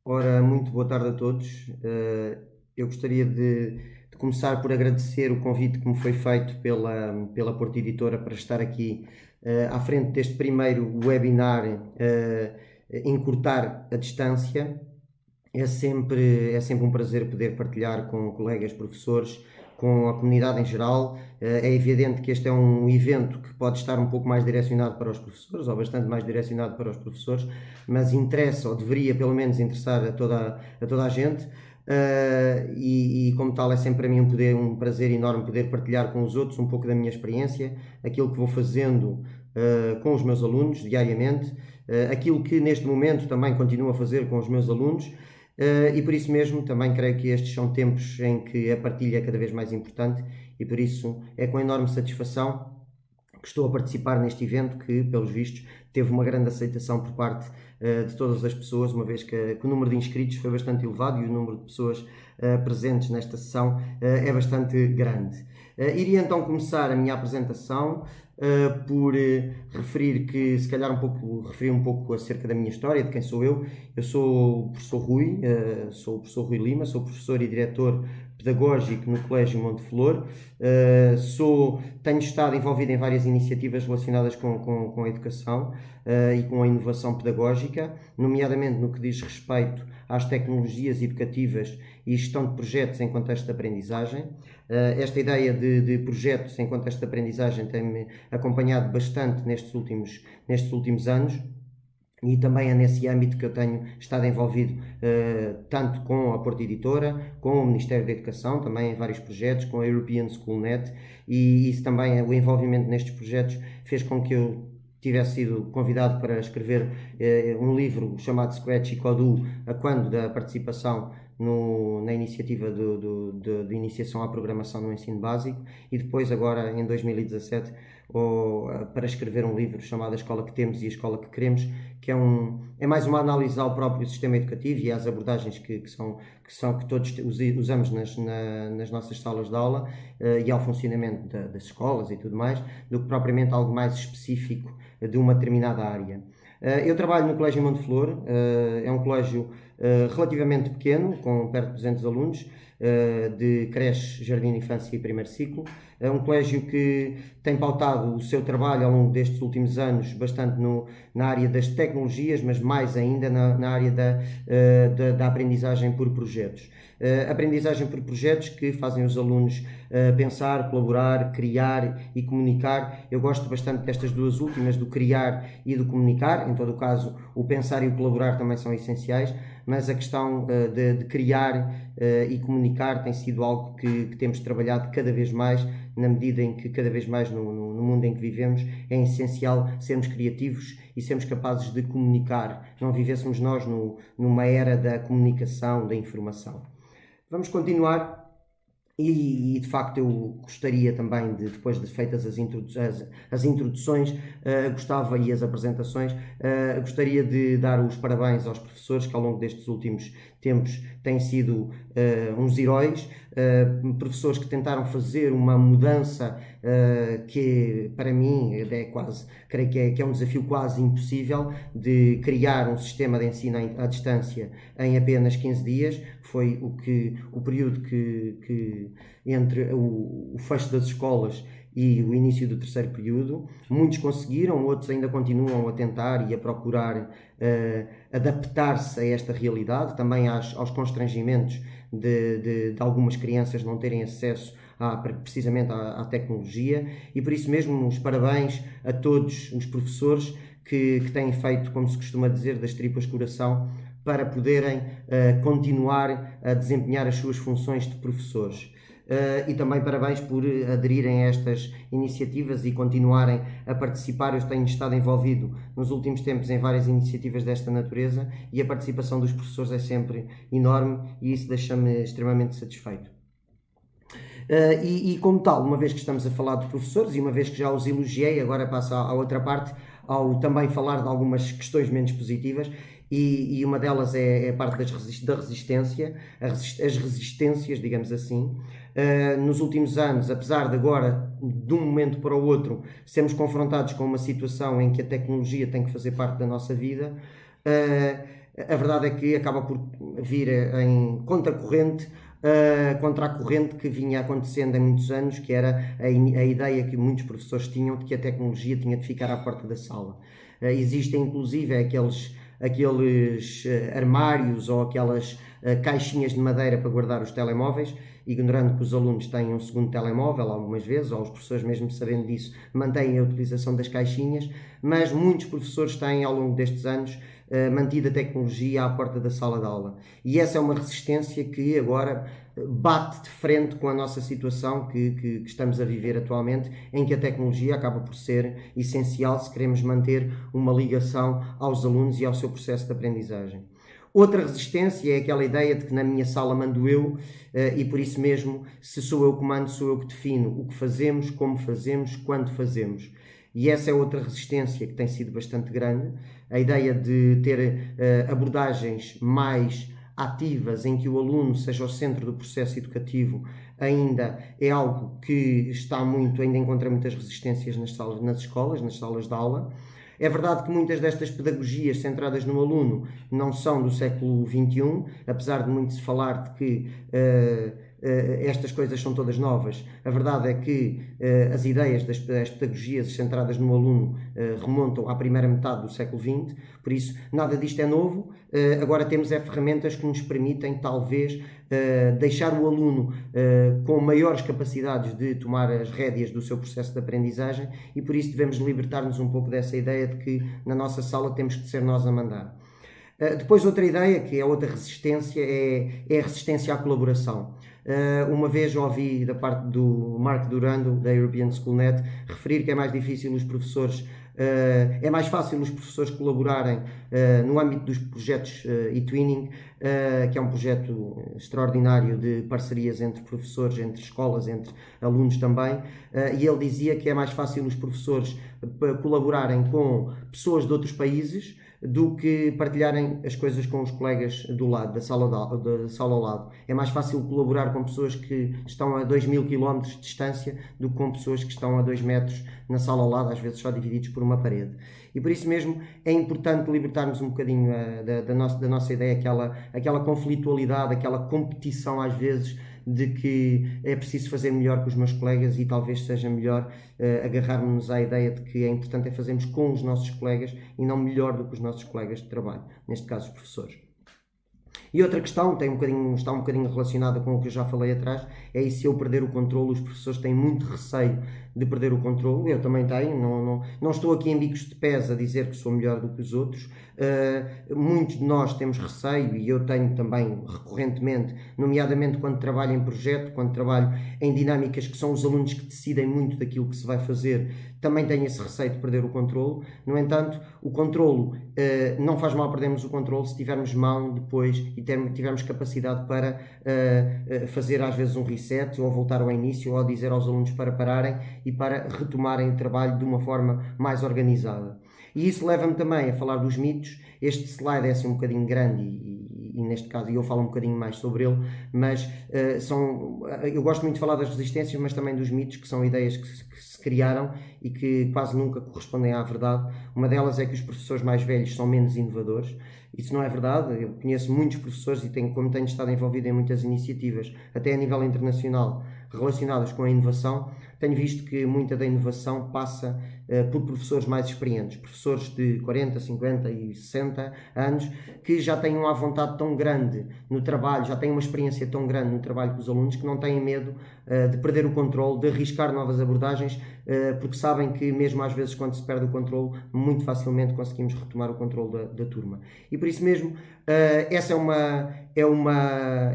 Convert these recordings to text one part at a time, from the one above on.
Ora, muito boa tarde a todos. Eu gostaria de começar por agradecer o convite que me foi feito pela Porto Editora para estar aqui à frente deste primeiro webinar Encurtar a Distância. É sempre um prazer poder partilhar com colegas professores, com a comunidade em geral. É evidente que este é um evento que pode estar um pouco mais direcionado para os professores, ou bastante mais direcionado para os professores, mas interessa, ou deveria pelo menos interessar a toda a gente. E como tal é sempre para mim um prazer enorme poder partilhar com os outros um pouco da minha experiência, aquilo que vou fazendo com os meus alunos diariamente, aquilo que neste momento também continuo a fazer com os meus alunos. E por isso mesmo também creio que estes são tempos em que a partilha é cada vez mais importante e por isso é com enorme satisfação que estou a participar neste evento que, pelos vistos, teve uma grande aceitação por parte de todas as pessoas, uma vez que o número de inscritos foi bastante elevado e o número de pessoas presentes nesta sessão é bastante grande. Iria então começar a minha apresentação por referir que, se calhar, referir um pouco acerca da minha história, de quem sou eu. Eu sou o professor Rui, sou o professor Rui Lima, sou professor e diretor pedagógico no Colégio Monte Flor. Tenho estado envolvido em várias iniciativas relacionadas com a educação e com a inovação pedagógica, nomeadamente no que diz respeito às tecnologias educativas e gestão de projetos em contexto de aprendizagem. Esta ideia de projetos em contexto de aprendizagem tem-me acompanhado bastante nestes últimos anos. E também é nesse âmbito que eu tenho estado envolvido tanto com a Porto Editora, com o Ministério da Educação, também em vários projetos, com a European Schoolnet, e isso também, o envolvimento nestes projetos fez com que eu tivesse sido convidado para escrever um livro chamado Scratch e Odoo, a quando da participação na iniciativa de iniciação à programação no ensino básico, e depois agora em 2017 para escrever um livro chamado A Escola que Temos e a Escola que Queremos, que é mais uma análise ao próprio sistema educativo e às abordagens que todos usamos nas nossas salas de aula e ao funcionamento das escolas e tudo mais, do que propriamente algo mais específico de uma determinada área. Eu trabalho no Colégio Monte Flor, é um colégio relativamente pequeno, com perto de 200 alunos, de creche, jardim de infância e primeiro ciclo. É um colégio que tem pautado o seu trabalho ao longo destes últimos anos bastante na área das tecnologias, mas mais ainda na área da aprendizagem por projetos. Aprendizagem por projetos que fazem os alunos pensar, colaborar, criar e comunicar. Eu gosto bastante destas duas últimas, do criar e do comunicar. Em todo o caso, o pensar e o colaborar também são essenciais, mas a questão de criar e comunicar tem sido algo que temos trabalhado cada vez mais, na medida em que cada vez mais no mundo em que vivemos é essencial sermos criativos e sermos capazes de comunicar. Não vivêssemos nós numa era da comunicação, da informação. Vamos continuar. E de facto eu gostaria também depois de feitas as introduções e as apresentações, gostaria de dar os parabéns aos professores que ao longo destes últimos tempos têm sido uns heróis, professores que tentaram fazer uma mudança que para mim creio que é um desafio quase impossível, de criar um sistema de ensino à distância em apenas 15 dias, que foi o período que entre o fecho das escolas e o início do terceiro período. Muitos conseguiram, outros ainda continuam a tentar e a procurar adaptar-se a esta realidade, também aos constrangimentos de algumas crianças não terem acesso precisamente à tecnologia, e por isso mesmo os parabéns a todos os professores que têm feito, como se costuma dizer, das tripas coração, para poderem continuar a desempenhar as suas funções de professores. E também parabéns por aderirem a estas iniciativas e continuarem a participar. Eu tenho estado envolvido nos últimos tempos em várias iniciativas desta natureza e a participação dos professores é sempre enorme e isso deixa-me extremamente satisfeito. E como tal, uma vez que estamos a falar de professores e uma vez que já os elogiei, agora passo à outra parte, ao também falar de algumas questões menos positivas. E uma delas é a parte da resistência, as resistências, digamos assim. nos últimos anos, apesar de agora, de um momento para o outro, sermos confrontados com uma situação em que a tecnologia tem que fazer parte da nossa vida, a verdade é que acaba por vir em contracorrente contra a corrente que vinha acontecendo há muitos anos, que era a ideia que muitos professores tinham de que a tecnologia tinha de ficar à porta da sala. Existem inclusive aqueles armários ou aquelas caixinhas de madeira para guardar os telemóveis, ignorando que os alunos têm um segundo telemóvel algumas vezes, ou os professores mesmo sabendo disso mantêm a utilização das caixinhas, mas muitos professores têm ao longo destes anos mantido a tecnologia à porta da sala de aula. E essa é uma resistência que agora bate de frente com a nossa situação que estamos a viver atualmente, em que a tecnologia acaba por ser essencial se queremos manter uma ligação aos alunos e ao seu processo de aprendizagem. Outra resistência é aquela ideia de que na minha sala mando eu e por isso mesmo, se sou eu que mando, sou eu que defino o que fazemos, como fazemos, quando fazemos. E essa é outra resistência que tem sido bastante grande, a ideia de ter abordagens mais ativas em que o aluno seja o centro do processo educativo ainda é algo que ainda encontra muitas resistências nas escolas, nas salas de aula. É verdade que muitas destas pedagogias centradas no aluno não são do século XXI, apesar de muito se falar de que estas coisas são todas novas. A verdade é que as ideias das pedagogias centradas no aluno remontam à primeira metade do século XX, por isso nada disto é novo. Agora temos ferramentas que nos permitem talvez deixar o aluno com maiores capacidades de tomar as rédeas do seu processo de aprendizagem e por isso devemos libertar-nos um pouco dessa ideia de que na nossa sala temos que ser nós a mandar. Depois outra ideia, que é outra resistência, é a resistência à colaboração. Uma vez ouvi da parte do Mark Durando, da European Schoolnet, referir que é mais difícil os professores, é mais fácil os professores colaborarem no âmbito dos projetos e-twinning, que é um projeto extraordinário de parcerias entre professores, entre escolas, entre alunos também, e ele dizia que é mais fácil os professores colaborarem com pessoas de outros países do que partilharem as coisas com os colegas do lado, da sala ao lado. É mais fácil colaborar com pessoas que estão a 2000 km de distância do que com pessoas que estão a 2 metros na sala ao lado, às vezes só divididos por uma parede. E por isso mesmo é importante libertarmos um bocadinho da nossa ideia, aquela conflitualidade, aquela competição às vezes de que é preciso fazer melhor que os meus colegas e talvez seja melhor agarrarmos à ideia de que é importante fazermos com os nossos colegas e não melhor do que os nossos colegas de trabalho, neste caso os professores. E outra questão, está um bocadinho relacionada com o que eu já falei atrás, é se eu perder o controle. Os professores têm muito receio de perder o controle, eu também tenho, não estou aqui em bicos de pés a dizer que sou melhor do que os outros. Muitos de nós temos receio, e eu tenho também recorrentemente, nomeadamente quando trabalho em projeto, quando trabalho em dinâmicas que são os alunos que decidem muito daquilo que se vai fazer, também tenho esse receio de perder o controle. No entanto, o controlo, não faz mal perdermos o controle se tivermos mão depois e tivermos capacidade para fazer às vezes um reset, ou voltar ao início, ou dizer aos alunos para pararem e para retomarem o trabalho de uma forma mais organizada. E isso leva-me também a falar dos mitos. Este slide é assim um bocadinho grande e neste caso eu falo um bocadinho mais sobre ele, mas eu gosto muito de falar das resistências, mas também dos mitos, que são ideias que se criaram e que quase nunca correspondem à verdade. Uma delas é que os professores mais velhos são menos inovadores. Isso não é verdade. Eu conheço muitos professores e como tenho estado envolvido em muitas iniciativas, até a nível internacional, relacionadas com a inovação, tenho visto que muita da inovação passa por professores mais experientes, professores de 40, 50 e 60 anos, que já têm uma vontade tão grande no trabalho, já têm uma experiência tão grande no trabalho com os alunos, que não têm medo de perder o controle, de arriscar novas abordagens, porque sabem que mesmo às vezes quando se perde o controle, muito facilmente conseguimos retomar o controle da turma. E por isso mesmo, essa é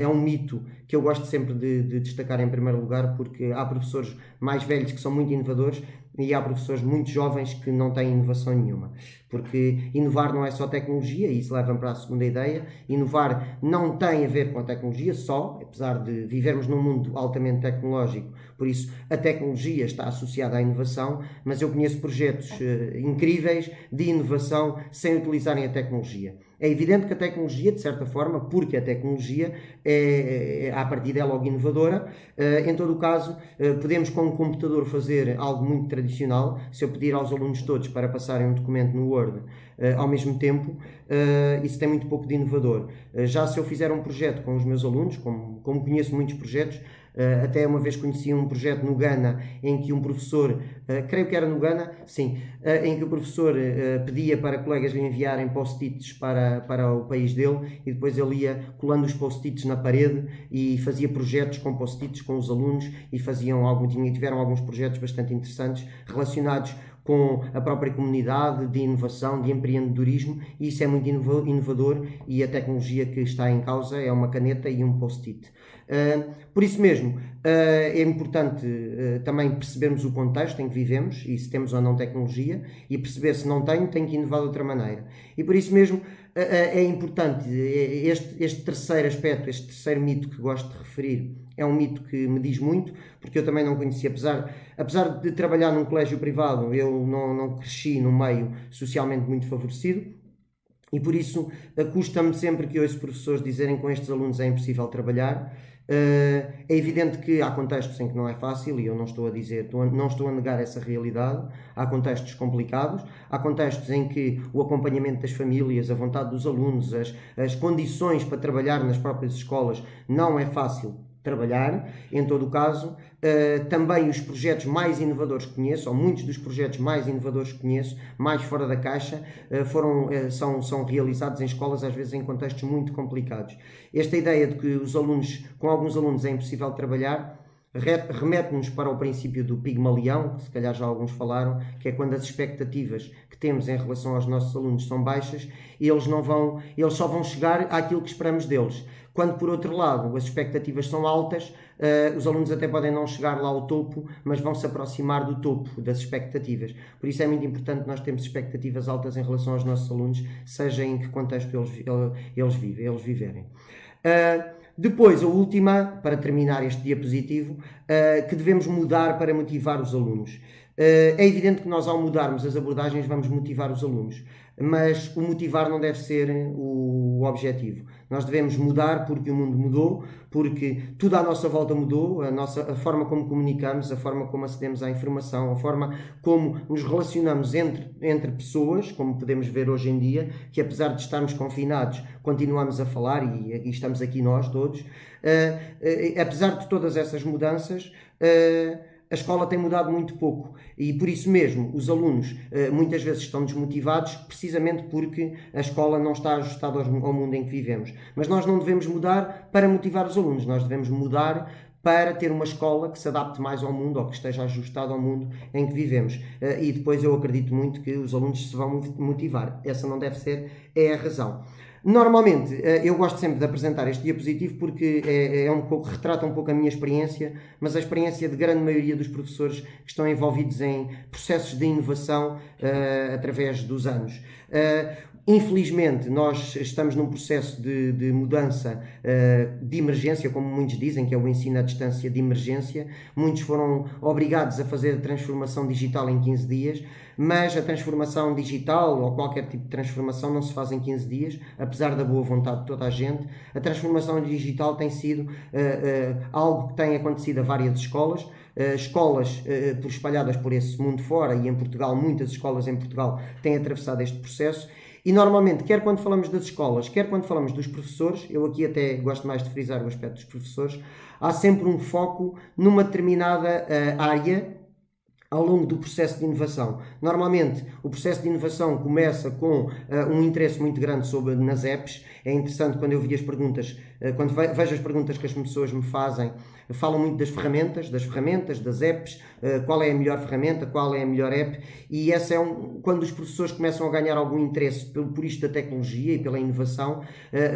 um mito que eu gosto sempre de destacar em primeiro lugar, porque há professores mais velhos que são muito inovadores e há professores muito jovens que não têm inovação nenhuma. Porque inovar não é só tecnologia, e isso leva-me para a segunda ideia. Inovar não tem a ver com a tecnologia só, apesar de vivermos num mundo altamente tecnológico, por isso a tecnologia está associada à inovação, mas eu conheço projetos incríveis de inovação sem utilizarem a tecnologia. É evidente que a tecnologia, de certa forma, porque a tecnologia à partida é logo inovadora, em todo o caso, podemos com um computador fazer algo muito tradicional. Se eu pedir aos alunos todos para passarem um documento no Word ao mesmo tempo, isso tem muito pouco de inovador. Já se eu fizer um projeto com os meus alunos, como conheço muitos projetos, até uma vez conheci um projeto no Ghana em que um professor, creio que era no Ghana, sim, em que o professor pedia para colegas lhe enviarem post-its para o país dele e depois ele ia colando os post-its na parede e fazia projetos com post-its com os alunos e tiveram alguns projetos bastante interessantes relacionados com a própria comunidade de inovação, de empreendedorismo, e isso é muito inovador, e a tecnologia que está em causa é uma caneta e um post-it. Por isso mesmo, é importante também percebermos o contexto em que vivemos e se temos ou não tecnologia, e perceber se não tenho que inovar de outra maneira. E por isso mesmo é importante este terceiro aspecto, este terceiro mito que gosto de referir. É um mito que me diz muito, porque eu também não conhecia, apesar de trabalhar num colégio privado, eu não cresci num meio socialmente muito favorecido, e por isso custa-me sempre que ouço professores dizerem que com estes alunos é impossível trabalhar. É evidente que há contextos em que não é fácil, e eu não estou a negar essa realidade. Há contextos complicados, há contextos em que o acompanhamento das famílias, a vontade dos alunos, as condições para trabalhar nas próprias escolas não é fácil trabalhar. Em todo o caso, também os projetos mais inovadores que conheço, ou muitos dos projetos mais inovadores que conheço, mais fora da caixa, são realizados em escolas, às vezes em contextos muito complicados. Esta ideia de que com alguns alunos é impossível trabalhar, remete-nos para o princípio do Pigmalião, que se calhar já alguns falaram, que é quando as expectativas que temos em relação aos nossos alunos são baixas, e eles só vão chegar àquilo que esperamos deles. Quando, por outro lado, as expectativas são altas, os alunos até podem não chegar lá ao topo, mas vão se aproximar do topo das expectativas. Por isso é muito importante nós termos expectativas altas em relação aos nossos alunos, seja em que contexto eles viverem. Depois, a última, para terminar este diapositivo, que devemos mudar para motivar os alunos. É evidente que nós, ao mudarmos as abordagens, vamos motivar os alunos, mas o motivar não deve ser o objetivo. Nós devemos mudar porque o mundo mudou, porque tudo à nossa volta mudou, a forma como comunicamos, a forma como acedemos à informação, a forma como nos relacionamos entre pessoas, como podemos ver hoje em dia, que apesar de estarmos confinados, continuamos a falar e estamos aqui nós todos. Apesar de todas essas mudanças, a escola tem mudado muito pouco, e por isso mesmo os alunos muitas vezes estão desmotivados, precisamente porque a escola não está ajustada ao mundo em que vivemos. Mas nós não devemos mudar para motivar os alunos, nós devemos mudar para ter uma escola que se adapte mais ao mundo, ou que esteja ajustada ao mundo em que vivemos. E depois eu acredito muito que os alunos se vão motivar. Essa não deve ser a razão. Normalmente, eu gosto sempre de apresentar este diapositivo porque retrata um pouco a minha experiência, mas a experiência de grande maioria dos professores que estão envolvidos em processos de inovação através dos anos. Infelizmente, nós estamos num processo de mudança de emergência, como muitos dizem, que é o ensino à distância de emergência. Muitos foram obrigados a fazer a transformação digital em 15 dias, mas a transformação digital ou qualquer tipo de transformação não se faz em 15 dias, apesar da boa vontade de toda a gente. A transformação digital tem sido algo que tem acontecido a várias escolas. Escolas espalhadas por esse mundo fora, e em Portugal, muitas escolas em Portugal têm atravessado este processo. E normalmente, quer quando falamos das escolas, quer quando falamos dos professores, eu aqui até gosto mais de frisar o aspecto dos professores, há sempre um foco numa determinada área ao longo do processo de inovação. Normalmente, o processo de inovação começa com um interesse muito grande nas apps. É interessante quando eu vi as perguntas, quando vejo as perguntas que as pessoas me fazem, falam muito das ferramentas, das apps, qual é a melhor ferramenta, qual é a melhor app, e quando os professores começam a ganhar algum interesse por isto da tecnologia e pela inovação,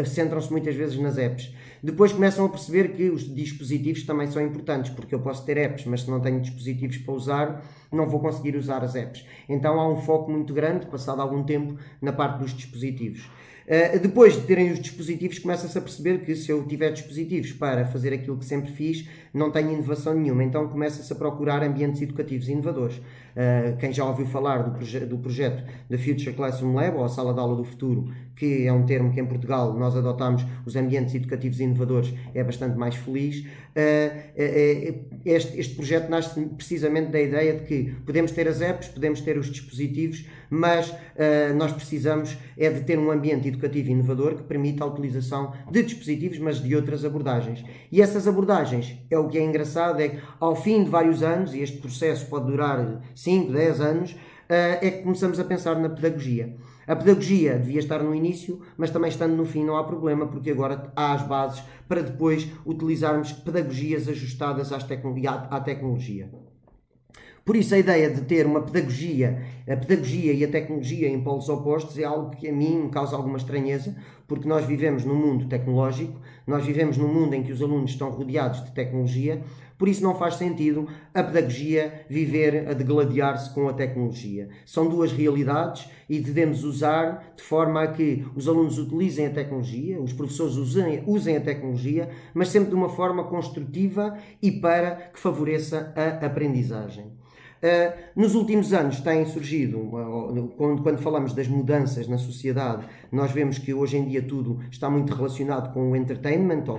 centram-se muitas vezes nas apps. Depois começam a perceber que os dispositivos também são importantes, porque eu posso ter apps, mas se não tenho dispositivos para usar, não vou conseguir usar as apps. Então há um foco muito grande, passado algum tempo, na parte dos dispositivos. Depois de terem os dispositivos, começa-se a perceber que se eu tiver dispositivos para fazer aquilo que sempre fiz, não tenho inovação nenhuma. Então começa-se a procurar ambientes educativos inovadores. Quem já ouviu falar do projeto da Future Classroom Lab, ou a Sala de Aula do Futuro, que é um termo que em Portugal nós adotamos, os ambientes educativos inovadores, é bastante mais feliz. Este projeto nasce precisamente da ideia de que podemos ter as apps, podemos ter os dispositivos, mas nós precisamos de ter um ambiente educativo inovador que permita a utilização de dispositivos, mas de outras abordagens. E essas abordagens, o que é engraçado é que ao fim de vários anos, e este processo pode durar 5, 10 anos, é que começamos a pensar na pedagogia. A pedagogia devia estar no início, mas também estando no fim não há problema, porque agora há as bases para depois utilizarmos pedagogias ajustadas à tecnologia. Por isso a ideia de ter uma pedagogia, a pedagogia e a tecnologia em polos opostos é algo que a mim me causa alguma estranheza, porque nós vivemos num mundo tecnológico, nós vivemos num mundo em que os alunos estão rodeados de tecnologia, por isso não faz sentido a pedagogia viver a degladiar-se com a tecnologia. São duas realidades e devemos usar de forma a que os alunos utilizem a tecnologia, os professores usem a tecnologia, mas sempre de uma forma construtiva e para que favoreça a aprendizagem. Nos últimos anos tem surgido, quando falamos das mudanças na sociedade, nós vemos que hoje em dia tudo está muito relacionado com o entertainment ou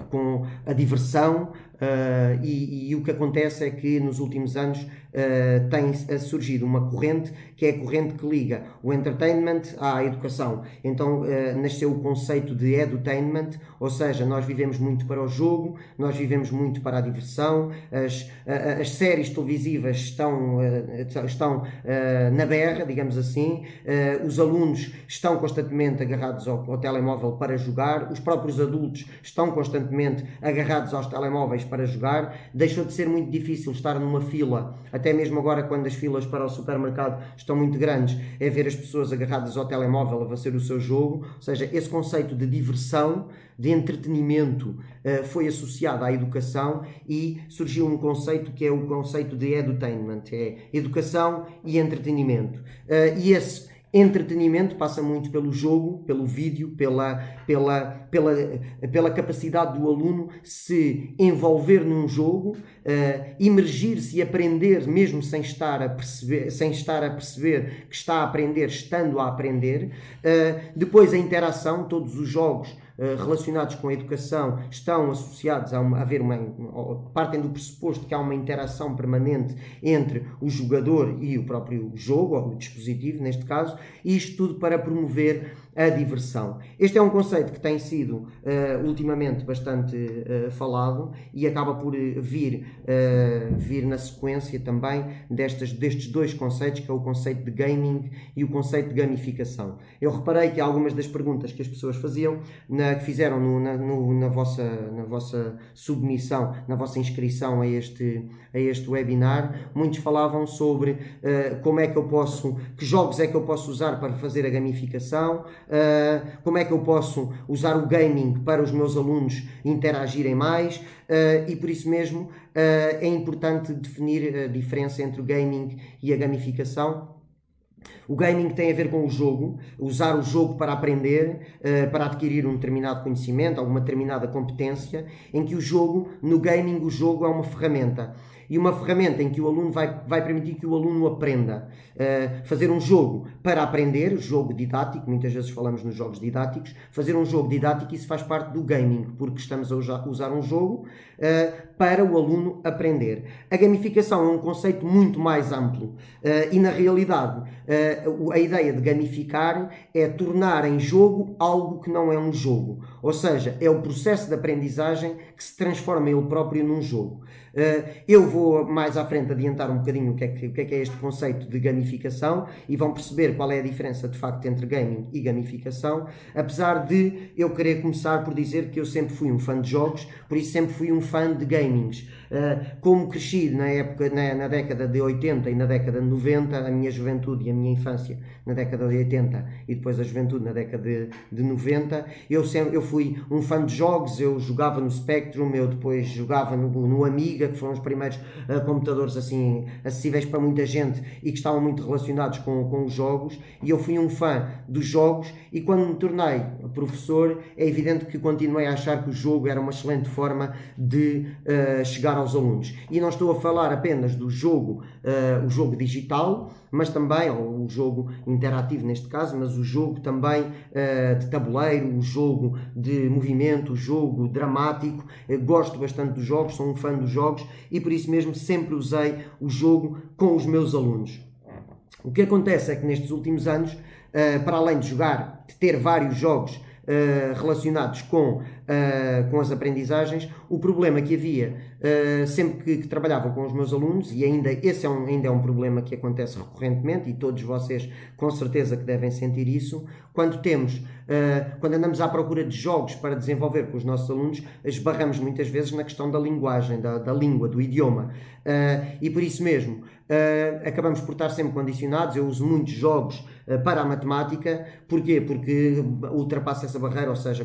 com a diversão, e o que acontece é que nos últimos anos tem surgido uma corrente que é a corrente que liga o entertainment à educação. Então nasceu o conceito de edutainment, ou seja, nós vivemos muito para o jogo, nós vivemos muito para a diversão, as séries televisivas estão na berra, digamos assim, os alunos estão constantemente agarrados ao telemóvel para jogar, os próprios adultos estão constantemente agarrados aos telemóveis para jogar, deixou de ser muito difícil estar numa fila, até mesmo agora quando as filas para o supermercado estão muito grandes, é ver as pessoas agarradas ao telemóvel a fazer o seu jogo, ou seja, esse conceito de diversão, de entretenimento foi associado à educação e surgiu um conceito que é o conceito de edutainment, é educação e entretenimento. E esse entretenimento passa muito pelo jogo, pelo vídeo, pela capacidade do aluno se envolver num jogo, imergir-se e aprender mesmo sem estar a perceber que está a aprender, estando a aprender. Depois a interação, todos os jogos relacionados com a educação estão associados partem do pressuposto que há uma interação permanente entre o jogador e o próprio jogo, ou o dispositivo neste caso, e isto tudo para promover a diversão. Este é um conceito que tem sido ultimamente bastante falado e acaba por vir na sequência também destes dois conceitos, que é o conceito de gaming e o conceito de gamificação. Eu reparei que algumas das perguntas que as pessoas faziam, que fizeram na vossa submissão, na vossa inscrição a este webinar, muitos falavam sobre que jogos é que eu posso usar para fazer a gamificação, como é que eu posso usar o gaming para os meus alunos interagirem mais, e por isso mesmo é importante definir a diferença entre o gaming e a gamificação. O gaming tem a ver com o jogo, usar o jogo para aprender, para adquirir um determinado conhecimento, alguma determinada competência, em que no gaming o jogo é uma ferramenta. E uma ferramenta em que o aluno vai permitir que o aluno aprenda. Fazer um jogo para aprender, jogo didático, muitas vezes falamos nos jogos didáticos, fazer um jogo didático, isso faz parte do gaming, porque estamos a usar um jogo para o aluno aprender. A gamificação é um conceito muito mais amplo e, na realidade, a ideia de gamificar é tornar em jogo algo que não é um jogo. Ou seja, é o processo de aprendizagem que se transforma ele próprio num jogo. Eu vou mais à frente adiantar um bocadinho o que é este conceito de gamificação e vão perceber qual é a diferença de facto entre gaming e gamificação, apesar de eu querer começar por dizer que eu sempre fui um fã de jogos, por isso sempre fui um fã de gamings. Como cresci na época, na década de 80 e na década de 90, a minha juventude e a minha infância na década de 80 e depois a juventude na década de 90, eu fui um fã de jogos, eu jogava no Spectrum, eu depois jogava no Amiga, que foram os primeiros computadores assim acessíveis para muita gente e que estavam muito relacionados com os jogos, e eu fui um fã dos jogos, e quando me tornei professor é evidente que continuei a achar que o jogo era uma excelente forma de chegar aos alunos. E não estou a falar apenas do jogo, o jogo digital, mas também, ou o jogo interativo neste caso, mas o jogo também de tabuleiro, o jogo de movimento, o jogo dramático. Eu gosto bastante dos jogos, sou um fã dos jogos e por isso mesmo sempre usei o jogo com os meus alunos. O que acontece é que nestes últimos anos, para além de jogar, de ter vários jogos relacionados com as aprendizagens, o problema que havia sempre que trabalhava com os meus alunos, e esse ainda é um problema que acontece recorrentemente, e todos vocês com certeza que devem sentir isso, quando andamos à procura de jogos para desenvolver com os nossos alunos, esbarramos muitas vezes na questão da linguagem, da língua, do idioma, e por isso mesmo acabamos por estar sempre condicionados. Eu uso muitos jogos para a matemática. Porquê? Porque ultrapassa essa barreira, ou seja,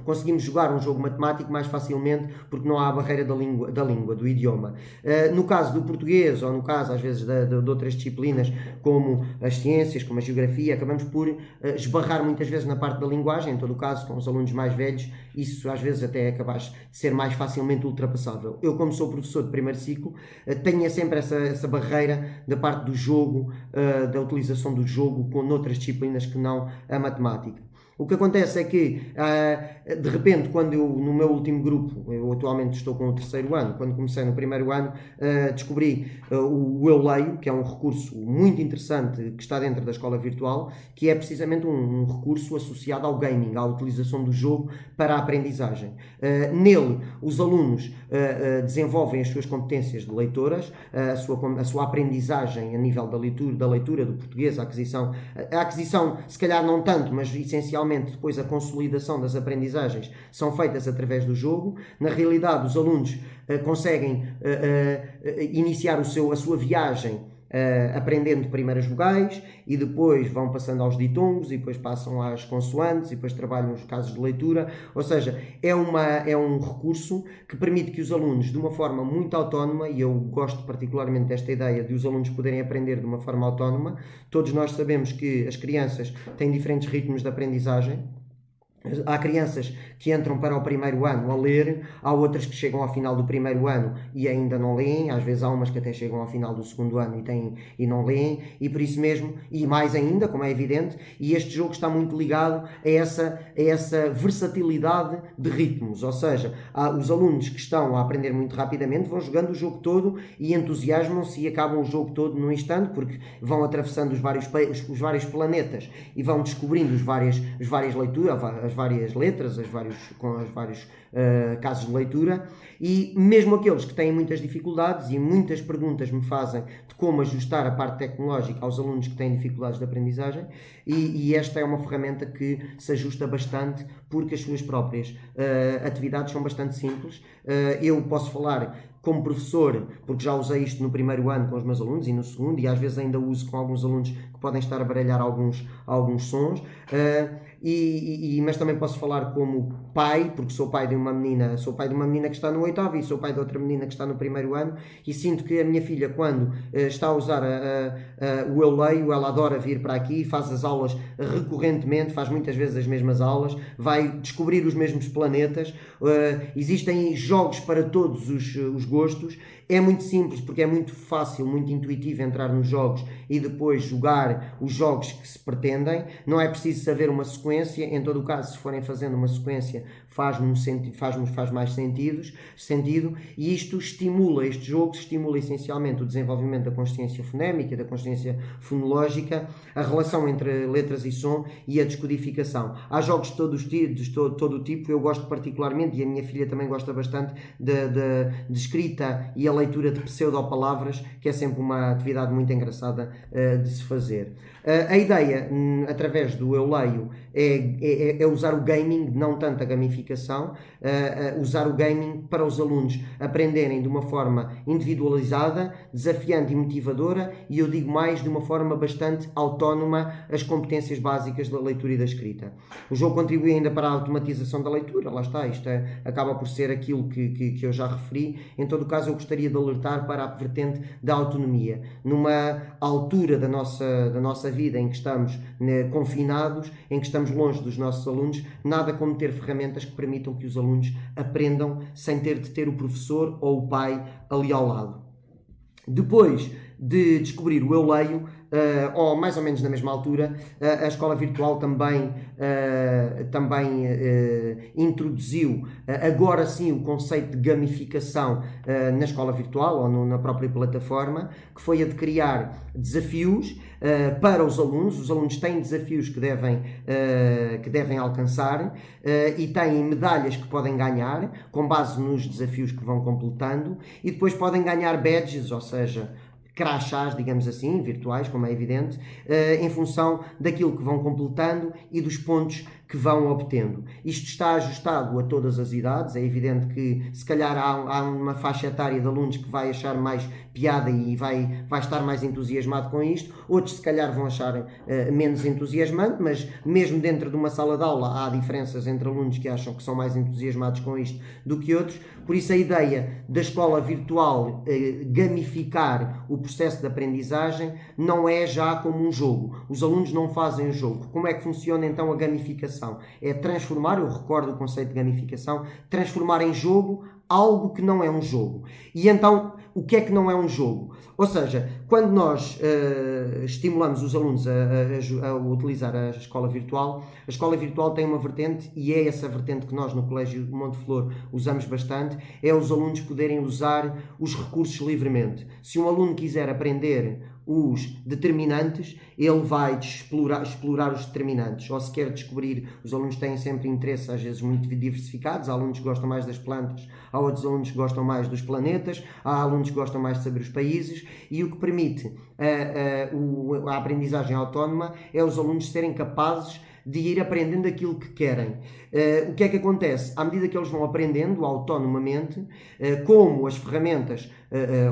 conseguimos jogar um jogo matemático mais facilmente porque não há a barreira da língua, do idioma. No caso do português, ou no caso às vezes de outras disciplinas como as ciências, como a geografia, acabamos por esbarrar muitas vezes na parte da linguagem. Em todo o caso, com os alunos mais velhos, isso às vezes até é capaz de ser mais facilmente ultrapassável. Eu, como sou professor de primeiro ciclo, tenho sempre essa barreira da parte do jogo, da utilização do jogo com outras disciplinas que não a matemática. O que acontece é que, de repente, quando eu, no meu último grupo, eu atualmente estou com o terceiro ano, quando comecei no primeiro ano, descobri o Eu Leio, que é um recurso muito interessante que está dentro da escola virtual, que é precisamente um recurso associado ao gaming, à utilização do jogo para a aprendizagem. Nele, os alunos desenvolvem as suas competências de leitoras, a sua aprendizagem a nível da leitura do português, a aquisição, se calhar não tanto, mas essencialmente depois a consolidação das aprendizagens são feitas através do jogo. Na realidade, os alunos conseguem iniciar a sua viagem aprendendo primeiro as vogais e depois vão passando aos ditongos e depois passam às consoantes e depois trabalham os casos de leitura. Ou seja, é um recurso que permite que os alunos, de uma forma muito autónoma, e eu gosto particularmente desta ideia de os alunos poderem aprender de uma forma autónoma. Todos nós sabemos que as crianças têm diferentes ritmos de aprendizagem. Há crianças que entram para o primeiro ano a ler, há outras que chegam ao final do primeiro ano e ainda não leem, às vezes há umas que até chegam ao final do segundo ano e não leem, e por isso mesmo, e mais ainda, como é evidente, e este jogo está muito ligado a essa versatilidade de ritmos, ou seja, os alunos que estão a aprender muito rapidamente vão jogando o jogo todo e entusiasmam-se e acabam o jogo todo num instante, porque vão atravessando os vários planetas e vão descobrindo as várias leituras, as várias letras, com os vários casos de leitura, e mesmo aqueles que têm muitas dificuldades e muitas perguntas me fazem de como ajustar a parte tecnológica aos alunos que têm dificuldades de aprendizagem, e esta é uma ferramenta que se ajusta bastante porque as suas próprias atividades são bastante simples. Eu posso falar como professor, porque já usei isto no primeiro ano com os meus alunos e no segundo, e às vezes ainda uso com alguns alunos que podem estar a baralhar alguns sons, mas também posso falar como pai, porque sou pai de uma menina que está no oitavo e sou pai de outra menina que está no primeiro ano, e sinto que a minha filha, quando está a usar o Eu Leio, ela adora vir para aqui, faz as aulas recorrentemente, faz muitas vezes as mesmas aulas, vai descobrir os mesmos planetas, existem jogos para todos os gostos. É muito simples porque é muito fácil, muito intuitivo entrar nos jogos e depois jogar os jogos que se pretendem. Não é preciso saber uma sequência. Em todo o caso, se forem fazendo uma sequência, faz mais sentido, e este jogo estimula essencialmente o desenvolvimento da consciência fonémica, da consciência fonológica, a relação entre letras e som e a descodificação. Há jogos de todo o tipo. Eu gosto particularmente, e a minha filha também gosta bastante, de escrita e a leitura de pseudopalavras, que é sempre uma atividade muito engraçada de se fazer. A ideia, através do Eu Leio, é usar o gaming, não tanto a gamificação, usar o gaming para os alunos aprenderem de uma forma individualizada, desafiante e motivadora, e eu digo mais, de uma forma bastante autónoma, as competências básicas da leitura e da escrita. O jogo contribui ainda para a automatização da leitura, lá está, isto acaba por ser aquilo que eu já referi. Em todo o caso, eu gostaria de alertar para a vertente da autonomia. Numa altura da nossa vida em que estamos confinados, em que estamos longe dos nossos alunos, nada como ter ferramentas que permitam que os alunos aprendam sem ter de ter o professor ou o pai ali ao lado. Depois de descobrir o Eu Leio, ou mais ou menos na mesma altura, a escola virtual também introduziu agora sim o conceito de gamificação na escola virtual ou na própria plataforma, que foi a de criar desafios para os alunos. Os alunos têm desafios que devem alcançar e têm medalhas que podem ganhar com base nos desafios que vão completando, e depois podem ganhar badges, ou seja, crachás, digamos assim, virtuais, como é evidente, em função daquilo que vão completando e dos pontos que vão obtendo. Isto está ajustado a todas as idades. É evidente que se calhar há uma faixa etária de alunos que vai achar mais piada e vai estar mais entusiasmado com isto, outros se calhar vão achar menos entusiasmante, mas mesmo dentro de uma sala de aula há diferenças entre alunos que acham que são mais entusiasmados com isto do que outros. Por isso a ideia da escola virtual gamificar o processo de aprendizagem não é já como um jogo. Os alunos não fazem o jogo. Como é que funciona então a gamificação? É transformar, eu recordo o conceito de gamificação, transformar em jogo algo que não é um jogo. E então, o que é que não é um jogo? Ou seja, quando nós estimulamos os alunos a utilizar a escola virtual tem uma vertente, e é essa vertente que nós no Colégio Monteflor usamos bastante, é os alunos poderem usar os recursos livremente. Se um aluno quiser aprender os determinantes, ele vai explorar os determinantes, ou se quer descobrir, os alunos têm sempre interesses às vezes muito diversificados. Há alunos que gostam mais das plantas, há outros alunos que gostam mais dos planetas, há alunos que gostam mais de saber os países, e o que permite a aprendizagem autónoma é os alunos serem capazes de ir aprendendo aquilo que querem. O que é que acontece? À medida que eles vão aprendendo autonomamente, como as ferramentas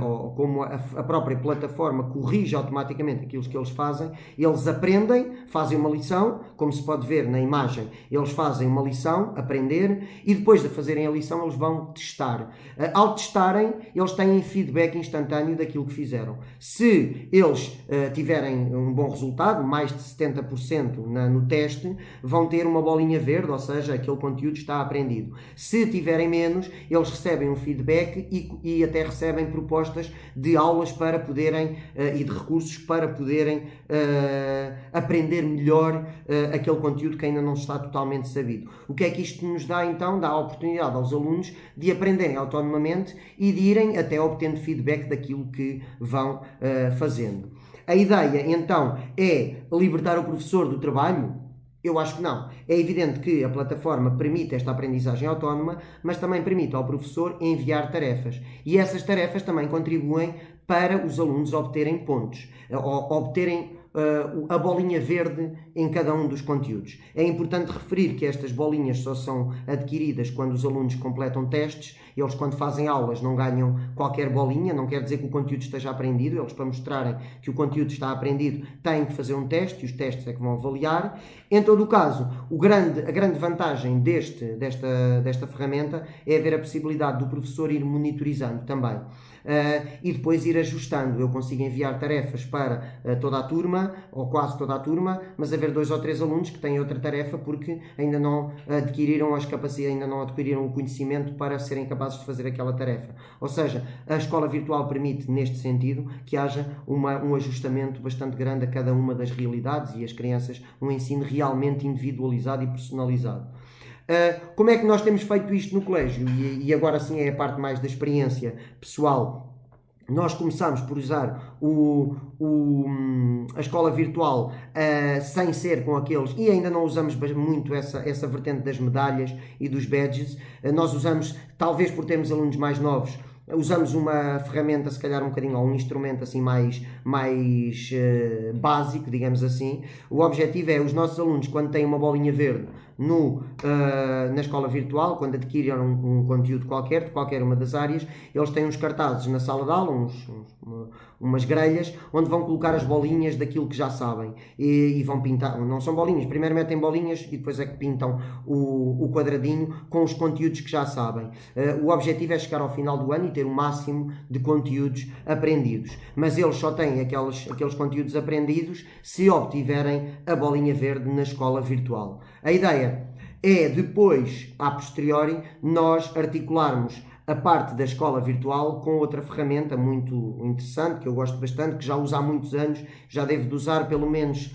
ou como a própria plataforma corrige automaticamente aquilo que eles fazem, eles aprendem, fazem uma lição, como se pode ver na imagem, eles fazem uma lição, aprender, e depois de fazerem a lição eles vão testar. Ao testarem, eles têm feedback instantâneo daquilo que fizeram. Se eles tiverem um bom resultado, mais de 70% no teste, vão ter uma bolinha verde, ou seja, aquele conteúdo está aprendido. Se tiverem menos, eles recebem um feedback e até recebem propostas de aulas para poderem e de recursos para poderem aprender melhor aquele conteúdo que ainda não está totalmente sabido. O que é que isto nos dá então? Dá a oportunidade aos alunos de aprenderem autonomamente e de irem até obtendo feedback daquilo que vão fazendo. A ideia então é libertar o professor do trabalho? Eu acho que não. É evidente que a plataforma permite esta aprendizagem autónoma, mas também permite ao professor enviar tarefas. E essas tarefas também contribuem para os alunos obterem pontos, obterem a bolinha verde em cada um dos conteúdos. É importante referir que estas bolinhas só são adquiridas quando os alunos completam testes. Eles, quando fazem aulas, não ganham qualquer bolinha, não quer dizer que o conteúdo esteja aprendido. Eles, para mostrarem que o conteúdo está aprendido, têm que fazer um teste, e os testes é que vão avaliar. Em todo o caso, a grande vantagem desta ferramenta é haver a possibilidade do professor ir monitorizando também. E depois ir ajustando. Eu consigo enviar tarefas para toda a turma, ou quase toda a turma, mas haver 2 ou 3 alunos que têm outra tarefa porque ainda não adquiriram as capacidades, ainda não adquiriram o conhecimento para serem capazes de fazer aquela tarefa. Ou seja, a escola virtual permite, neste sentido, que haja um ajustamento bastante grande a cada uma das realidades e as crianças um ensino realmente individualizado e personalizado. Como é que nós temos feito isto no colégio? E agora sim é a parte mais da experiência pessoal. Nós começámos por usar a escola virtual sem ser com aqueles, e ainda não usamos muito essa vertente das medalhas e dos badges. Nós usamos, talvez por termos alunos mais novos, usamos uma ferramenta, se calhar um bocadinho, ou um instrumento assim mais básico, digamos assim. O objetivo é os nossos alunos, quando têm uma bolinha verde na escola virtual, quando adquirem um conteúdo qualquer, de qualquer uma das áreas, eles têm uns cartazes na sala de aula, umas grelhas, onde vão colocar as bolinhas daquilo que já sabem e vão pintar, não são bolinhas, primeiro metem bolinhas e depois é que pintam o quadradinho com os conteúdos que já sabem. O objetivo é chegar ao final do ano e ter o máximo de conteúdos aprendidos, mas eles só têm aqueles conteúdos aprendidos se obtiverem a bolinha verde na escola virtual. A ideia é depois, a posteriori, nós articularmos a parte da escola virtual com outra ferramenta muito interessante, que eu gosto bastante, que já uso há muitos anos, já devo de usar pelo menos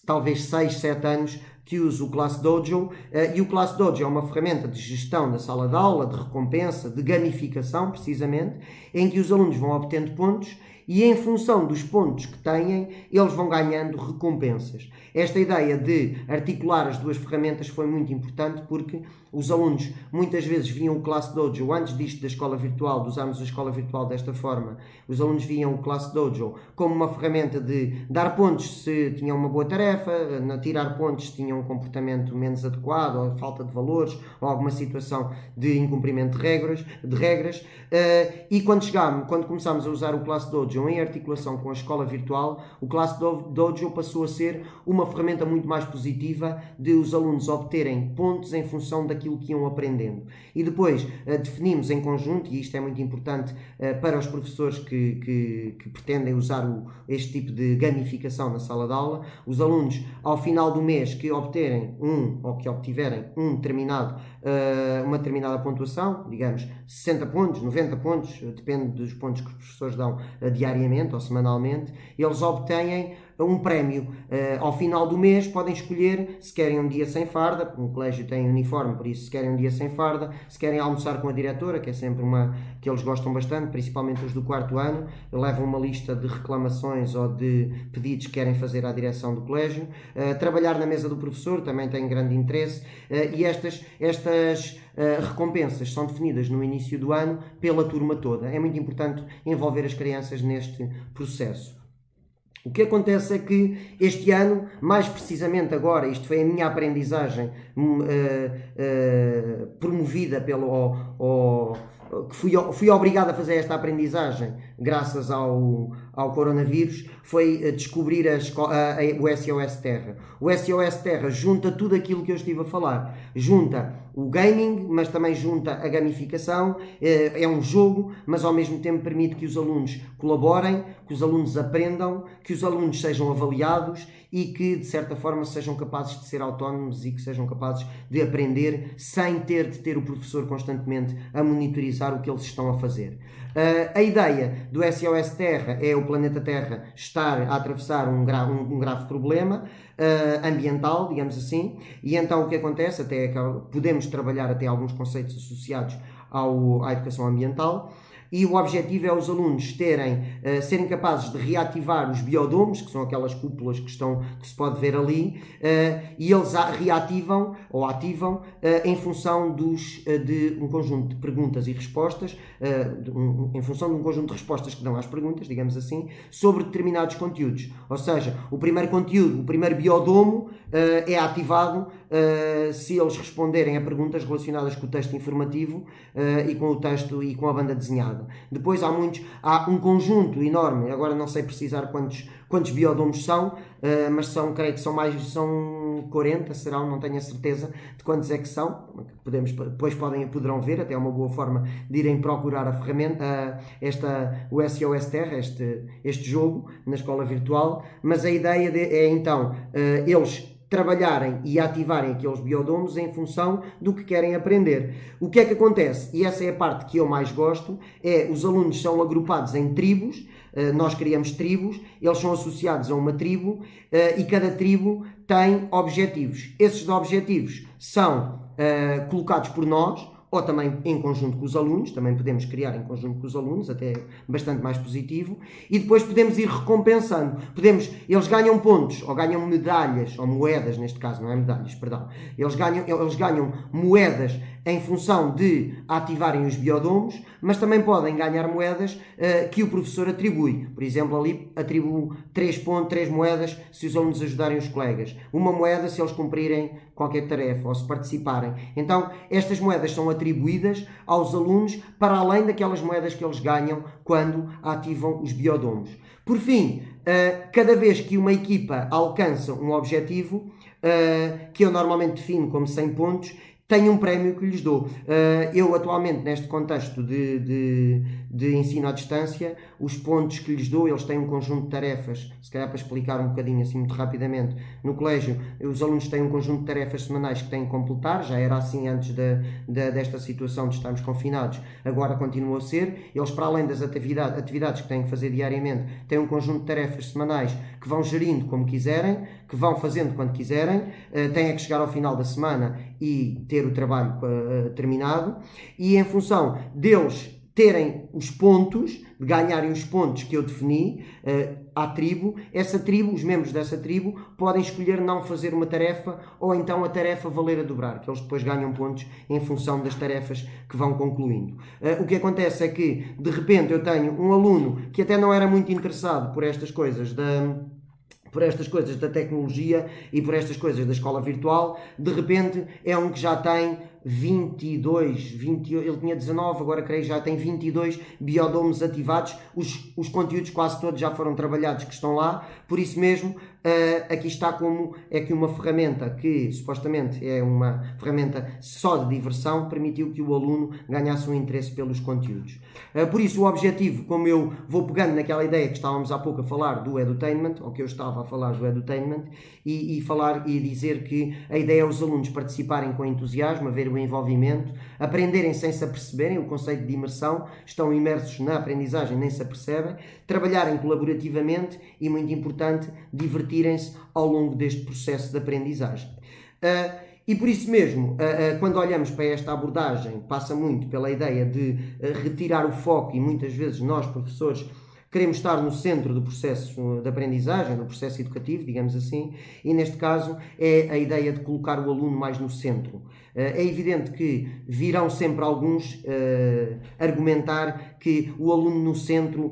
talvez 6, 7 anos, que uso o ClassDojo, e o ClassDojo é uma ferramenta de gestão da sala de aula, de recompensa, de gamificação, precisamente, em que os alunos vão obtendo pontos e em função dos pontos que têm, eles vão ganhando recompensas. Esta ideia de articular as duas ferramentas foi muito importante porque os alunos muitas vezes viam o ClassDojo, antes disto da escola virtual, de usarmos a escola virtual desta forma, os alunos viam o ClassDojo como uma ferramenta de dar pontos se tinham uma boa tarefa, tirar pontos se tinham um comportamento menos adequado, ou falta de valores, ou alguma situação de incumprimento de regras. E quando começámos a usar o ClassDojo em articulação com a escola virtual, o ClassDojo passou a ser uma ferramenta muito mais positiva de os alunos obterem pontos em função daquilo que iam aprendendo. E depois definimos em conjunto, e isto é muito importante para os professores que pretendem usar este tipo de gamificação na sala de aula, os alunos ao final do mês que obtiverem uma determinada pontuação, digamos 60 pontos, 90 pontos, depende dos pontos que os professores dão diariamente ou semanalmente, eles obtêm um prémio. Ao final do mês podem escolher se querem um dia sem farda, porque o colégio tem uniforme, por isso se querem um dia sem farda, se querem almoçar com a diretora, que é sempre uma que eles gostam bastante, principalmente os do 4º ano, levam uma lista de reclamações ou de pedidos que querem fazer à direção do colégio. Trabalhar na mesa do professor também tem grande interesse, e estas recompensas são definidas no início do ano pela turma toda. É muito importante envolver as crianças neste processo. O que acontece é que este ano, mais precisamente agora, isto foi a minha aprendizagem promovida que fui obrigado a fazer esta aprendizagem graças ao coronavírus, foi descobrir o SOS Terra. O SOS Terra junta tudo aquilo que eu estive a falar. Junta o gaming, mas também junta a gamificação. É um jogo, mas ao mesmo tempo permite que os alunos colaborem, que os alunos aprendam, que os alunos sejam avaliados e que, de certa forma, sejam capazes de ser autónomos e que sejam capazes de aprender sem ter de ter o professor constantemente a monitorizar o que eles estão a fazer. A ideia do SOS Terra é o planeta Terra estar a atravessar um grave problema ambiental, digamos assim, e então o que acontece, até é que podemos trabalhar até alguns conceitos associados à educação ambiental, e o objetivo é os alunos serem capazes de reativar os biodomos, que são aquelas cúpulas que se pode ver ali, e eles reativam ou ativam em função de um conjunto de perguntas e respostas, em função de um conjunto de respostas que dão às perguntas, digamos assim, sobre determinados conteúdos. Ou seja, o primeiro conteúdo, o primeiro biodomo é ativado se eles responderem a perguntas relacionadas com o texto informativo e com o texto e com a banda desenhada. Depois há um conjunto enorme, agora não sei precisar quantos biodomos são, mas creio que são 40, serão, não tenho a certeza de quantos é que são. Depois poderão ver, até é uma boa forma de irem procurar a ferramenta, o SOS Terra, este jogo na escola virtual, mas a ideia é então eles trabalharem e ativarem aqueles biodomos em função do que querem aprender. O que é que acontece? E essa é a parte que eu mais gosto, os alunos são agrupados em tribos, nós criamos tribos, eles são associados a uma tribo e cada tribo tem objetivos. Esses objetivos são colocados por nós, ou também em conjunto com os alunos, também podemos criar em conjunto com os alunos, até bastante mais positivo, e depois podemos ir recompensando. Eles ganham pontos, ou ganham medalhas, ou moedas neste caso, não é medalhas, perdão. Eles ganham moedas em função de ativarem os biodomos, mas também podem ganhar moedas que o professor atribui. Por exemplo, ali atribuo 3 moedas se os alunos ajudarem os colegas. Uma moeda se eles cumprirem qualquer tarefa ou se participarem. Então, estas moedas são atribuídas aos alunos para além daquelas moedas que eles ganham quando ativam os biodomos. Por fim, cada vez que uma equipa alcança um objetivo, que eu normalmente defino como 100 pontos, tenho um prémio que lhes dou. Eu atualmente, neste contexto de ensino à distância, os pontos que lhes dou, eles têm um conjunto de tarefas, se calhar para explicar um bocadinho assim muito rapidamente. No colégio, os alunos têm um conjunto de tarefas semanais que têm que completar, já era assim antes desta situação de estarmos confinados, agora continua a ser. Eles, para além das atividades que têm que fazer diariamente, têm um conjunto de tarefas semanais que vão gerindo como quiserem, que vão fazendo quando quiserem, têm que chegar ao final da semana e ter o trabalho terminado, e em função deles terem os pontos, de ganharem os pontos que eu defini à tribo, os membros dessa tribo podem escolher não fazer uma tarefa ou então a tarefa valer a dobrar, que eles depois ganham pontos em função das tarefas que vão concluindo. O que acontece é que, de repente, eu tenho um aluno que até não era muito interessado por estas coisas da tecnologia e por estas coisas da escola virtual, de repente é um que já tem 28, ele tinha 19, agora creio que já tem 22 biodomos ativados, os conteúdos quase todos já foram trabalhados que estão lá, por isso mesmo aqui está como é que uma ferramenta que supostamente é uma ferramenta só de diversão permitiu que o aluno ganhasse um interesse pelos conteúdos. Por isso o objetivo, como eu vou pegando naquela ideia que estávamos há pouco a falar do edutainment, ou que eu estava a falar do edutainment, e falar e dizer que a ideia é os alunos participarem com entusiasmo, haver o envolvimento, aprenderem sem se aperceberem, o conceito de imersão, estão imersos na aprendizagem, nem se apercebem, trabalharem colaborativamente e, muito importante, divertirem-se ao longo deste processo de aprendizagem. E por isso mesmo, quando olhamos para esta abordagem, passa muito pela ideia de retirar o foco, e muitas vezes nós, professores, queremos estar no centro do processo de aprendizagem, do processo educativo, digamos assim, e neste caso é a ideia de colocar o aluno mais no centro. É evidente que virão sempre alguns argumentar que o aluno no centro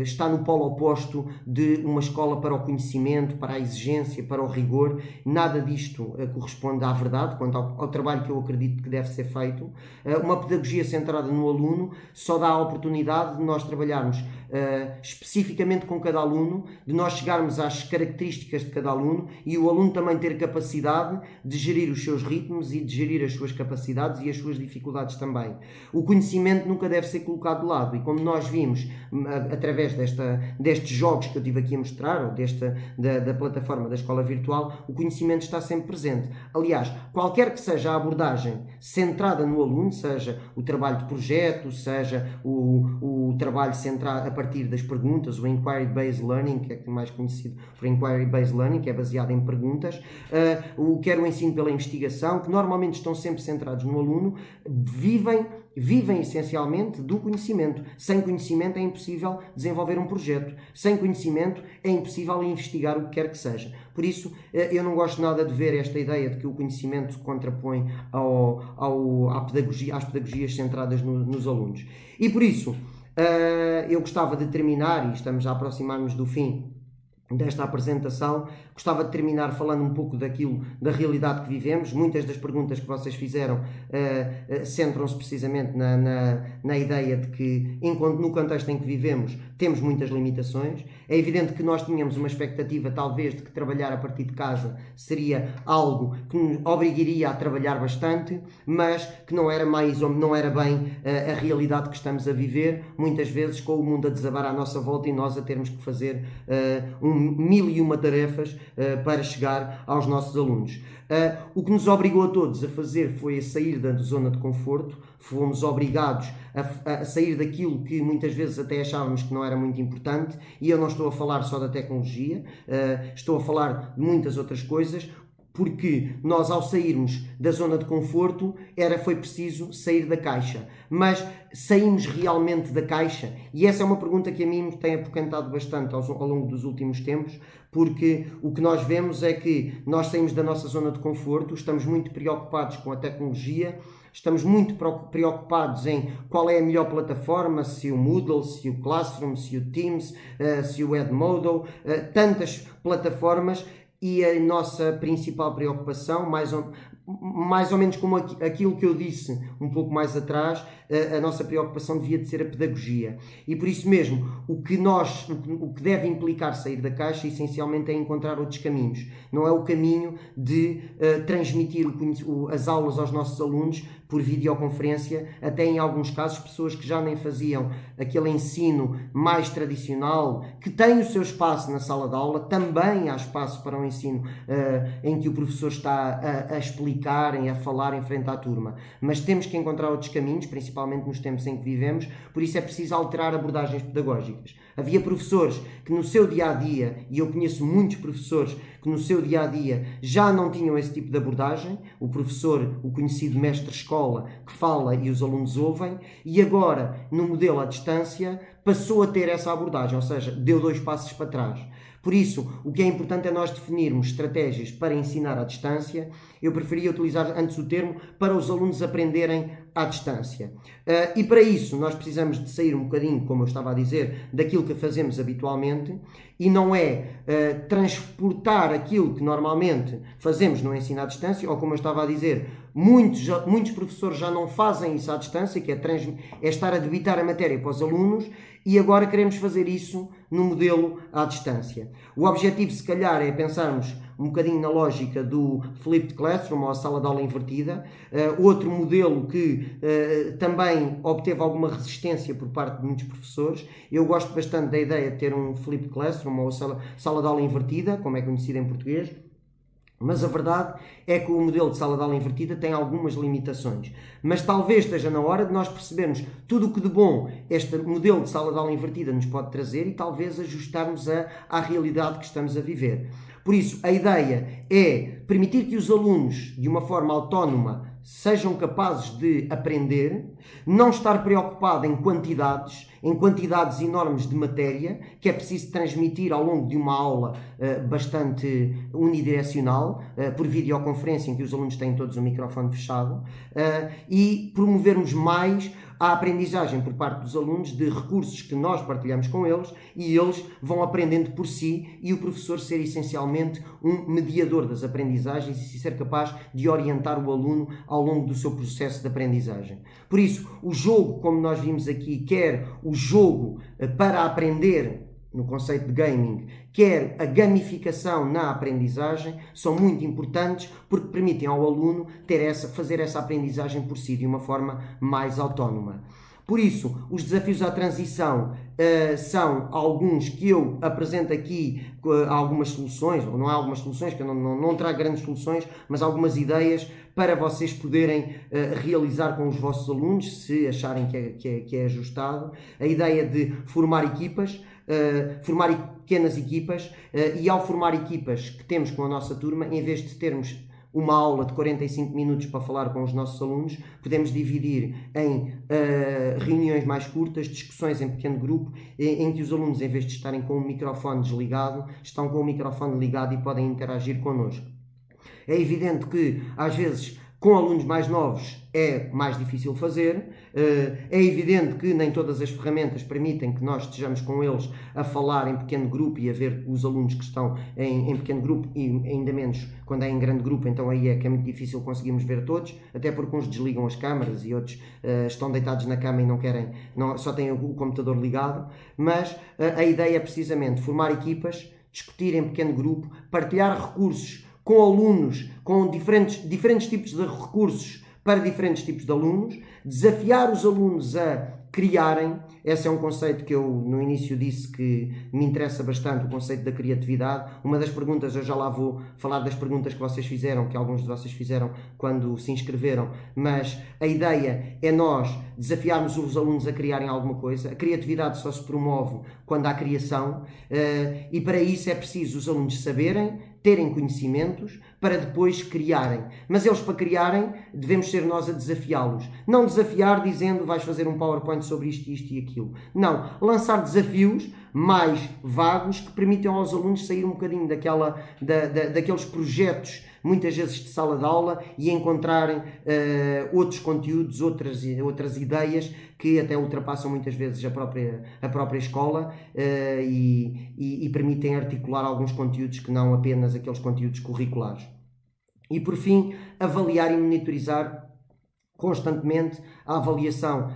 está no polo oposto de uma escola para o conhecimento, para a exigência, para o rigor. Nada disto corresponde à verdade, quanto ao trabalho que eu acredito que deve ser feito. Uma pedagogia centrada no aluno só dá a oportunidade de nós trabalharmos especificamente com cada aluno, de nós chegarmos às características de cada aluno e o aluno também ter capacidade de gerir os seus ritmos e de gerir as suas capacidades e as suas dificuldades também. O conhecimento nunca deve ser colocado de lado, e como nós vimos através destes jogos que eu estive aqui a mostrar, ou da plataforma da escola virtual, o conhecimento está sempre presente. Aliás, qualquer que seja a abordagem centrada no aluno, seja o trabalho de projeto, seja o trabalho centrado a partir das perguntas, o Inquiry-Based Learning, que é mais conhecido por Inquiry-Based Learning, que é baseado em perguntas, quer o ensino pela investigação, que normalmente estão sempre centrados no aluno, vivem essencialmente do conhecimento. Sem conhecimento é impossível desenvolver um projeto. Sem conhecimento é impossível investigar o que quer que seja. Por isso, eu não gosto nada de ver esta ideia de que o conhecimento se contrapõe às pedagogias centradas nos alunos. E por isso, eu gostava de terminar, e estamos a aproximar-nos do fim desta apresentação, gostava de terminar falando um pouco da realidade que vivemos. Muitas das perguntas que vocês fizeram centram-se precisamente na ideia de que, no contexto em que vivemos, temos muitas limitações. É evidente que nós tínhamos uma expectativa, talvez, de que trabalhar a partir de casa seria algo que nos obrigaria a trabalhar bastante, mas que não era bem a realidade que estamos a viver, muitas vezes com o mundo a desabar à nossa volta e nós a termos que fazer 1001 tarefas para chegar aos nossos alunos. O que nos obrigou a todos a fazer foi a sair da zona de conforto. Fomos obrigados a sair daquilo que muitas vezes até achávamos que não era muito importante, e eu não estou a falar só da tecnologia, estou a falar de muitas outras coisas. porque nós, ao sairmos da zona de conforto, foi preciso sair da caixa. Mas saímos realmente da caixa? E essa é uma pergunta que a mim me tem apoquentado bastante ao longo dos últimos tempos, porque o que nós vemos é que nós saímos da nossa zona de conforto, estamos muito preocupados com a tecnologia, estamos muito preocupados em qual é a melhor plataforma, se o Moodle, se o Classroom, se o Teams, se o Edmodo, tantas plataformas, e a nossa principal preocupação, mais ou menos como aquilo que eu disse um pouco mais atrás, a nossa preocupação devia de ser a pedagogia. E por isso mesmo, o que deve implicar sair da caixa, essencialmente, é encontrar outros caminhos. Não é o caminho de transmitir as aulas aos nossos alunos por videoconferência, até em alguns casos pessoas que já nem faziam aquele ensino mais tradicional, que tem o seu espaço na sala de aula, também há espaço para um ensino em que o professor está a explicar, a falar em frente à turma. Mas temos que encontrar outros caminhos, principalmente nos tempos em que vivemos, por isso é preciso alterar abordagens pedagógicas. Havia professores que no seu dia-a-dia, e eu conheço muitos professores que no seu dia-a-dia já não tinham esse tipo de abordagem, o professor, o conhecido mestre-escola, que fala e os alunos ouvem, e agora, no modelo à distância, passou a ter essa abordagem, ou seja, deu 2 passos para trás. Por isso, o que é importante é nós definirmos estratégias para ensinar à distância. Eu preferia utilizar antes o termo para os alunos aprenderem à distância. E para isso nós precisamos de sair um bocadinho, como eu estava a dizer, daquilo que fazemos habitualmente, e não é transportar aquilo que normalmente fazemos no ensino à distância, ou como eu estava a dizer, muitos professores já não fazem isso à distância, que é estar a debitar a matéria para os alunos, e agora queremos fazer isso no modelo à distância. O objetivo, se calhar, é pensarmos um bocadinho na lógica do Flipped Classroom, ou a sala de aula invertida. Outro modelo que também obteve alguma resistência por parte de muitos professores. Eu gosto bastante da ideia de ter um Flipped Classroom, ou sala de aula invertida, como é conhecida em português. Mas a verdade é que o modelo de sala de aula invertida tem algumas limitações. Mas talvez esteja na hora de nós percebermos tudo o que de bom este modelo de sala de aula invertida nos pode trazer e talvez ajustarmos à realidade que estamos a viver. Por isso, a ideia é permitir que os alunos, de uma forma autónoma, sejam capazes de aprender, não estar preocupado em quantidades enormes de matéria, que é preciso transmitir ao longo de uma aula bastante unidirecional, por videoconferência, em que os alunos têm todos o microfone fechado, e promovermos mais a aprendizagem por parte dos alunos de recursos que nós partilhamos com eles e eles vão aprendendo por si, e o professor ser essencialmente um mediador das aprendizagens e ser capaz de orientar o aluno ao longo do seu processo de aprendizagem. Por isso, o jogo, como nós vimos aqui, quer o jogo para aprender, no conceito de gaming, quer a gamificação na aprendizagem, são muito importantes porque permitem ao aluno fazer essa aprendizagem por si de uma forma mais autónoma. Por isso, os desafios à transição são alguns que eu apresento aqui, algumas soluções, ou não há algumas soluções, que eu não trago grandes soluções, mas algumas ideias para vocês poderem realizar com os vossos alunos, se acharem que é ajustado. A ideia de formar equipas, formar pequenas equipas, e ao formar equipas que temos com a nossa turma, em vez de termos uma aula de 45 minutos para falar com os nossos alunos, podemos dividir em reuniões mais curtas, discussões em pequeno grupo, em que os alunos, em vez de estarem com o microfone desligado, estão com o microfone ligado e podem interagir connosco. É evidente que, às vezes, com alunos mais novos é mais difícil fazer, é evidente que nem todas as ferramentas permitem que nós estejamos com eles a falar em pequeno grupo e a ver os alunos que estão em pequeno grupo, e ainda menos quando é em grande grupo, então aí é que é muito difícil conseguirmos ver todos, até porque uns desligam as câmaras e outros estão deitados na cama e só têm o computador ligado, mas a ideia é precisamente formar equipas, discutir em pequeno grupo, partilhar recursos com alunos, com diferentes tipos de recursos para diferentes tipos de alunos, desafiar os alunos a criarem. Esse é um conceito que eu no início disse que me interessa bastante, o conceito da criatividade. Uma das perguntas, eu já lá vou falar das perguntas que vocês fizeram, que alguns de vocês fizeram quando se inscreveram, mas a ideia é nós desafiarmos os alunos a criarem alguma coisa. A criatividade só se promove quando há criação, e para isso é preciso os alunos saberem terem conhecimentos para depois criarem. Mas eles, para criarem, devemos ser nós a desafiá-los. Não desafiar dizendo vais fazer um PowerPoint sobre isto, isto e aquilo. Não, lançar desafios mais vagos que permitam aos alunos sair um bocadinho daqueles projetos, muitas vezes de sala de aula, e encontrarem outros conteúdos, outras ideias que até ultrapassam muitas vezes a própria escola e permitem articular alguns conteúdos que não apenas aqueles conteúdos curriculares. E por fim, avaliar e monitorizar constantemente. A avaliação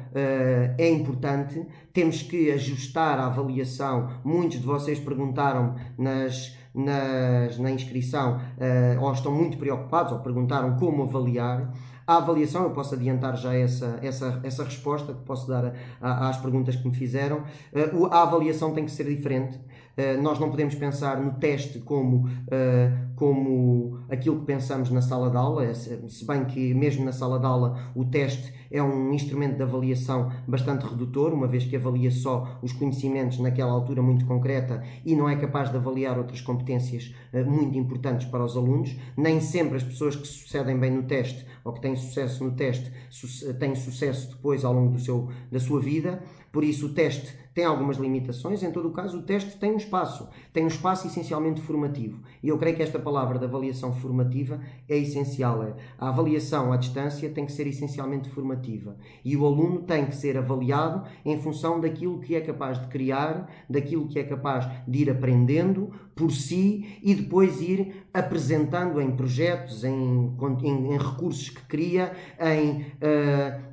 é importante, temos que ajustar a avaliação. Muitos de vocês perguntaram na inscrição, ou estão muito preocupados, ou perguntaram como avaliar. A avaliação, eu posso adiantar já essa resposta que posso dar às perguntas que me fizeram. A avaliação tem que ser diferente. Nós não podemos pensar no teste como aquilo que pensamos na sala de aula, se bem que mesmo na sala de aula o teste é um instrumento de avaliação bastante redutor, uma vez que avalia só os conhecimentos naquela altura muito concreta e não é capaz de avaliar outras competências muito importantes para os alunos. Nem sempre as pessoas que sucedem bem no teste ou que têm sucesso no teste têm sucesso depois ao longo da sua vida. Por isso o teste tem algumas limitações. Em todo o caso, o teste tem um espaço essencialmente formativo. E eu creio que esta palavra de avaliação formativa é essencial. A avaliação à distância tem que ser essencialmente formativa. E o aluno tem que ser avaliado em função daquilo que é capaz de criar, daquilo que é capaz de ir aprendendo por si e depois ir apresentando em projetos, em recursos que cria,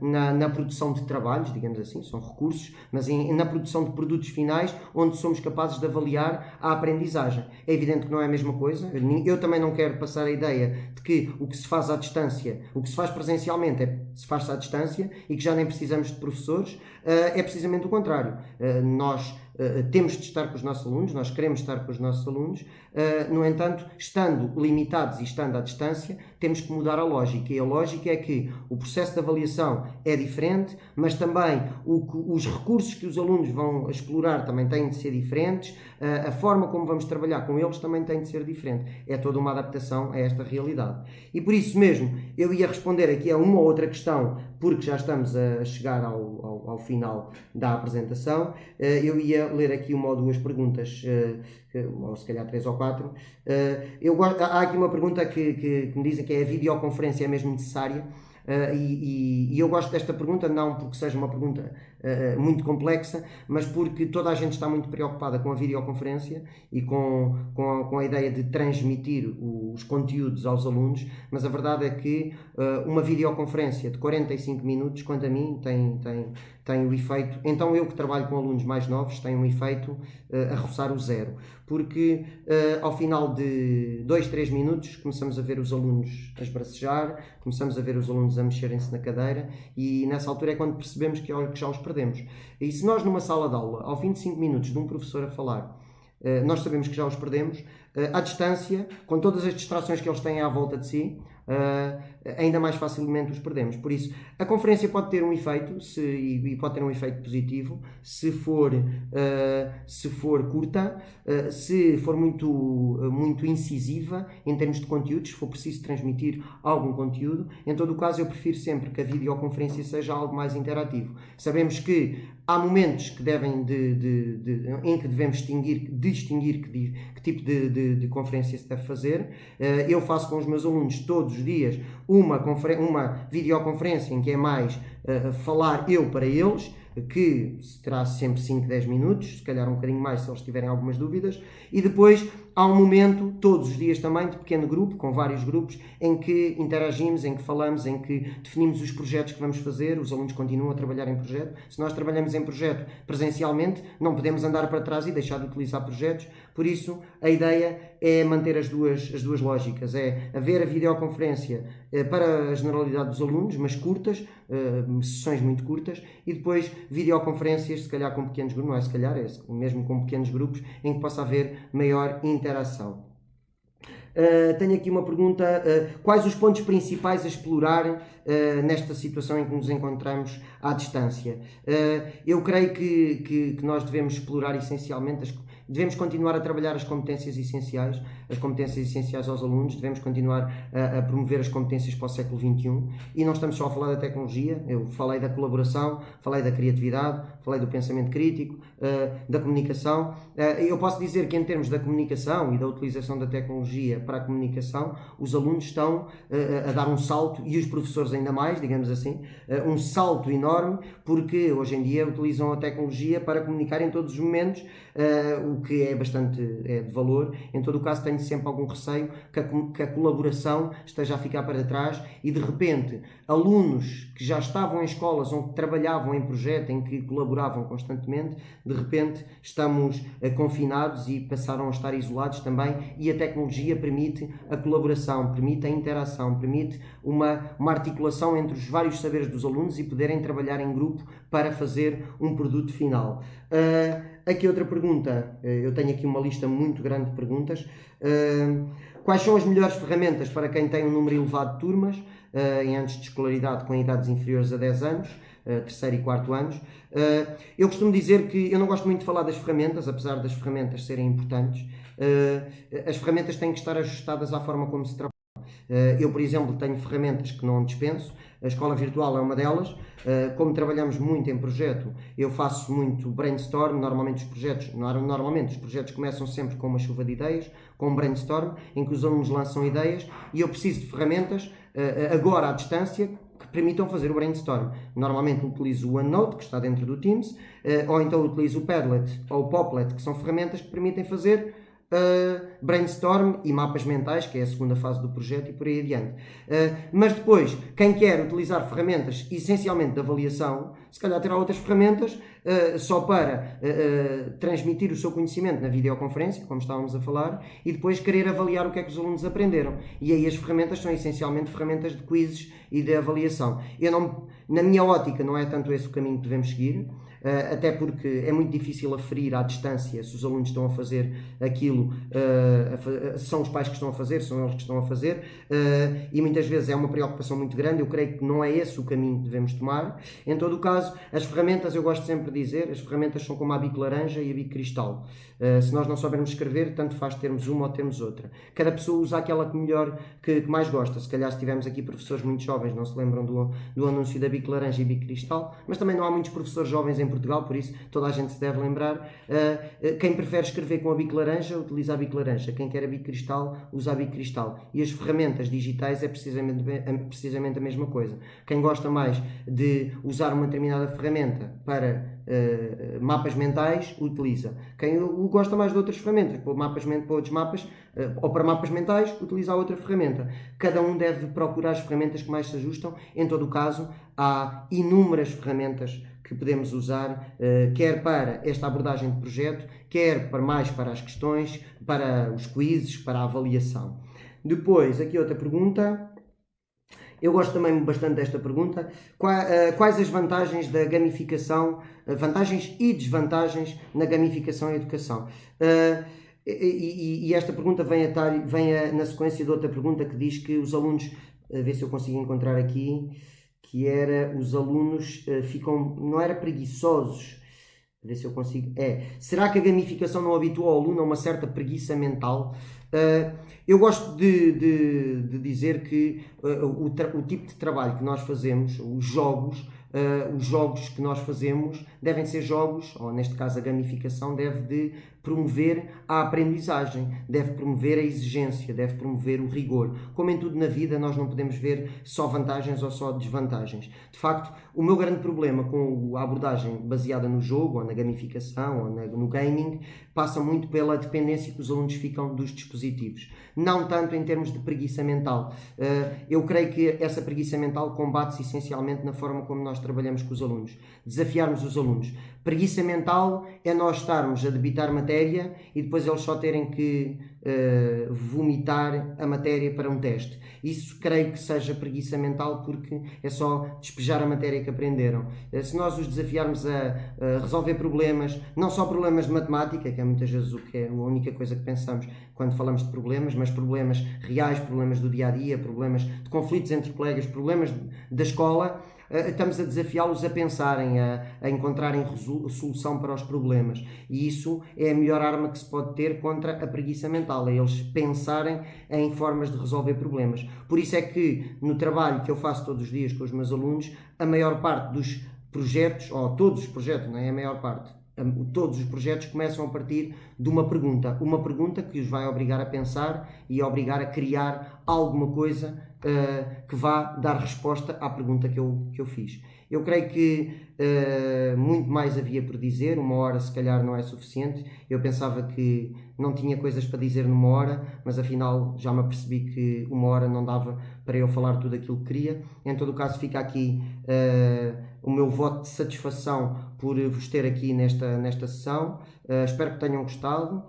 na produção de trabalhos, digamos assim, são recursos, mas na produção de produtos finais, onde somos capazes de avaliar a aprendizagem. É evidente que não é a mesma coisa. Eu também não quero passar a ideia de que o que se faz à distância, o que se faz presencialmente, se faz à distância e que já nem precisamos de professores. É precisamente o contrário. Nós temos de estar com os nossos alunos, nós queremos estar com os nossos alunos, no entanto, estando limitados e estando à distância, temos que mudar a lógica. E a lógica é que o processo de avaliação é diferente, mas também os recursos que os alunos vão explorar também têm de ser diferentes, a forma como vamos trabalhar com eles também tem de ser diferente. É toda uma adaptação a esta realidade. E por isso mesmo, eu ia responder aqui a uma ou outra questão, porque já estamos a chegar ao final da apresentação. Eu ia ler aqui uma ou duas perguntas, ou se calhar 3 ou 4. Há aqui uma pergunta que me dizem que a videoconferência é mesmo necessária. E eu gosto desta pergunta, não porque seja uma pergunta muito complexa, mas porque toda a gente está muito preocupada com a videoconferência e com a ideia de transmitir os conteúdos aos alunos, mas a verdade é que uma videoconferência de 45 minutos, quanto a mim, tem o efeito. Então eu que trabalho com alunos mais novos, tem um efeito a roçar o zero, porque ao final de 2, 3 minutos começamos a ver os alunos a esbracejar, começamos a ver os alunos a mexerem-se na cadeira e nessa altura é quando percebemos que já os perdemos. E se nós numa sala de aula, ao fim de 5 minutos de um professor a falar, nós sabemos que já os perdemos, à distância, com todas as distrações que eles têm à volta de si, ainda mais facilmente os perdemos. Por isso, a conferência pode ter um efeito e pode ter um efeito positivo se for curta, se for muito incisiva em termos de conteúdos, se for preciso transmitir algum conteúdo. Em todo o caso, eu prefiro sempre que a videoconferência seja algo mais interativo. Sabemos que há momentos que em que devemos distinguir que tipo de conferência se deve fazer. Eu faço com os meus alunos todos os dias uma videoconferência em que é mais falar eu para eles, que terá sempre 5, 10 minutos, se calhar um bocadinho mais se eles tiverem algumas dúvidas, e depois há um momento, todos os dias também, de pequeno grupo, com vários grupos, em que interagimos, em que falamos, em que definimos os projetos que vamos fazer, os alunos continuam a trabalhar em projeto. Se nós trabalhamos em projeto presencialmente, não podemos andar para trás e deixar de utilizar projetos, por isso a ideia é manter as duas lógicas, é haver a videoconferência para a generalidade dos alunos, mas curtas, sessões muito curtas, e depois videoconferências, se calhar com pequenos grupos, não é se calhar, é mesmo com pequenos grupos, em que possa haver maior interação. Tenho aqui uma pergunta, quais os pontos principais a explorar nesta situação em que nos encontramos à distância? Eu creio que nós devemos explorar essencialmente devemos continuar a trabalhar as competências essenciais aos alunos, devemos continuar a promover as competências para o século XXI, e não estamos só a falar da tecnologia. Eu falei da colaboração, falei da criatividade, falei do pensamento crítico, da comunicação. Eu posso dizer que em termos da comunicação e da utilização da tecnologia para a comunicação, os alunos estão a dar um salto, e os professores ainda mais, digamos assim, um salto enorme, porque hoje em dia utilizam a tecnologia para comunicar em todos os momentos, o que é bastante de valor. Em todo o caso, tenho sempre algum receio que a colaboração esteja a ficar para trás e, de repente, alunos que já estavam em escolas onde trabalhavam em projeto, em que colaboravam constantemente, de repente estamos confinados e passaram a estar isolados também, e a tecnologia permite a colaboração, permite a interação, permite uma articulação entre os vários saberes dos alunos e poderem trabalhar em grupo para fazer um produto final. Aqui outra pergunta, eu tenho aqui uma lista muito grande de perguntas. Quais são as melhores ferramentas para quem tem um número elevado de turmas em anos de escolaridade com idades inferiores a 10 anos, terceiro e quarto anos? Eu costumo dizer que eu não gosto muito de falar das ferramentas, apesar das ferramentas serem importantes. As ferramentas têm que estar ajustadas à forma como se trabalha. Eu, por exemplo, tenho ferramentas que não dispenso. A escola virtual é uma delas. Como trabalhamos muito em projeto, eu faço muito brainstorm. Normalmente os projetos começam sempre com uma chuva de ideias, com um brainstorm, em que os alunos lançam ideias, e eu preciso de ferramentas, agora à distância, que permitam fazer o brainstorm. Normalmente utilizo o OneNote, que está dentro do Teams, ou então utilizo o Padlet ou o Poplet, que são ferramentas que permitem fazer brainstorm e mapas mentais, que é a segunda fase do projeto, e por aí adiante. Mas depois, quem quer utilizar ferramentas essencialmente de avaliação, se calhar terá outras ferramentas só para transmitir o seu conhecimento na videoconferência, como estávamos a falar, e depois querer avaliar o que é que os alunos aprenderam. E aí as ferramentas são essencialmente ferramentas de quizzes e de avaliação. Na minha ótica, não é tanto esse o caminho que devemos seguir, até porque é muito difícil aferir à distância se os alunos estão a fazer aquilo, são os pais que estão a fazer, são eles que estão a fazer, e muitas vezes é uma preocupação muito grande. Eu creio que não é esse o caminho que devemos tomar. Em todo o caso, as ferramentas, eu gosto sempre de dizer, as ferramentas são como a bico laranja e a bico cristal. Se nós não soubermos escrever, tanto faz termos uma ou termos outra. Cada pessoa usa aquela que mais gosta. Se calhar, se tivermos aqui professores muito jovens, não se lembram do anúncio da bico laranja e bico cristal, mas também não há muitos professores jovens em Portugal, por isso toda a gente se deve lembrar. Quem prefere escrever com a bico laranja, utiliza a bico laranja. Quem quer a bico cristal, usa a bico cristal. E as ferramentas digitais é precisamente a mesma coisa. Quem gosta mais de usar uma determinada ferramenta para mapas mentais, utiliza. Quem gosta mais de outras ferramentas, para outros mapas, ou para mapas mentais, utiliza outra ferramenta. Cada um deve procurar as ferramentas que mais se ajustam. Em todo o caso, há inúmeras ferramentas que podemos usar, quer para esta abordagem de projeto, quer para as questões, para os quizzes, para a avaliação. Depois, aqui outra pergunta. Eu gosto também bastante desta pergunta. Quais as vantagens da gamificação, vantagens e desvantagens na gamificação e educação? E esta pergunta vem na sequência de outra pergunta que diz que os alunos, a ver se eu consigo encontrar aqui, que era, os alunos ficam, não era preguiçosos, a ver se eu consigo, será que a gamificação não habitua o aluno a uma certa preguiça mental? Eu gosto de dizer que o tipo de trabalho que nós fazemos, os jogos que nós fazemos devem ser jogos, ou neste caso a gamificação deve de promover a aprendizagem, deve promover a exigência, deve promover o rigor. Como em tudo na vida, nós não podemos ver só vantagens ou só desvantagens. De facto, o meu grande problema com a abordagem baseada no jogo, ou na gamificação, ou no gaming, passa muito pela dependência que os alunos ficam dos dispositivos. Não tanto em termos de preguiça mental. Eu creio que essa preguiça mental combate-se essencialmente na forma como nós trabalhamos com os alunos. Desafiarmos os alunos. Preguiça mental é nós estarmos a debitar matéria e depois eles só terem que vomitar a matéria para um teste. Isso creio que seja preguiça mental, porque é só despejar a matéria que aprenderam. Se nós os desafiarmos a resolver problemas, não só problemas de matemática, que é muitas vezes a única coisa que pensamos quando falamos de problemas, mas problemas reais, problemas do dia-a-dia, problemas de conflitos entre colegas, problemas da escola, estamos a desafiá-los a pensarem, a encontrarem solução para os problemas. E isso é a melhor arma que se pode ter contra a preguiça mental, é eles pensarem em formas de resolver problemas. Por isso é que no trabalho que eu faço todos os dias com os meus alunos, a maior parte dos projetos, ou todos os projetos, não é a maior parte, todos os projetos começam a partir de uma pergunta que os vai obrigar a pensar e a obrigar a criar alguma coisa que vá dar resposta à pergunta que eu fiz. Eu creio que muito mais havia por dizer, 1 hora se calhar não é suficiente. Eu pensava que não tinha coisas para dizer numa hora, mas afinal já me apercebi que 1 hora não dava para eu falar tudo aquilo que queria. Em todo o caso, fica aqui o meu voto de satisfação por vos ter aqui nesta sessão. Espero que tenham gostado.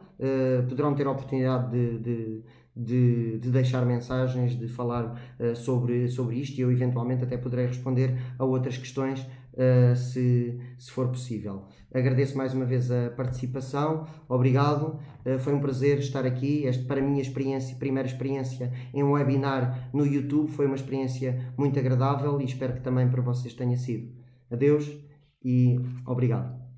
Poderão ter a oportunidade de deixar mensagens, de falar sobre isto, e eu eventualmente até poderei responder a outras questões se for possível. Agradeço mais uma vez a participação, obrigado, foi um prazer estar aqui. Para a minha primeira experiência em um webinar no YouTube foi uma experiência muito agradável e espero que também para vocês tenha sido. Adeus e obrigado.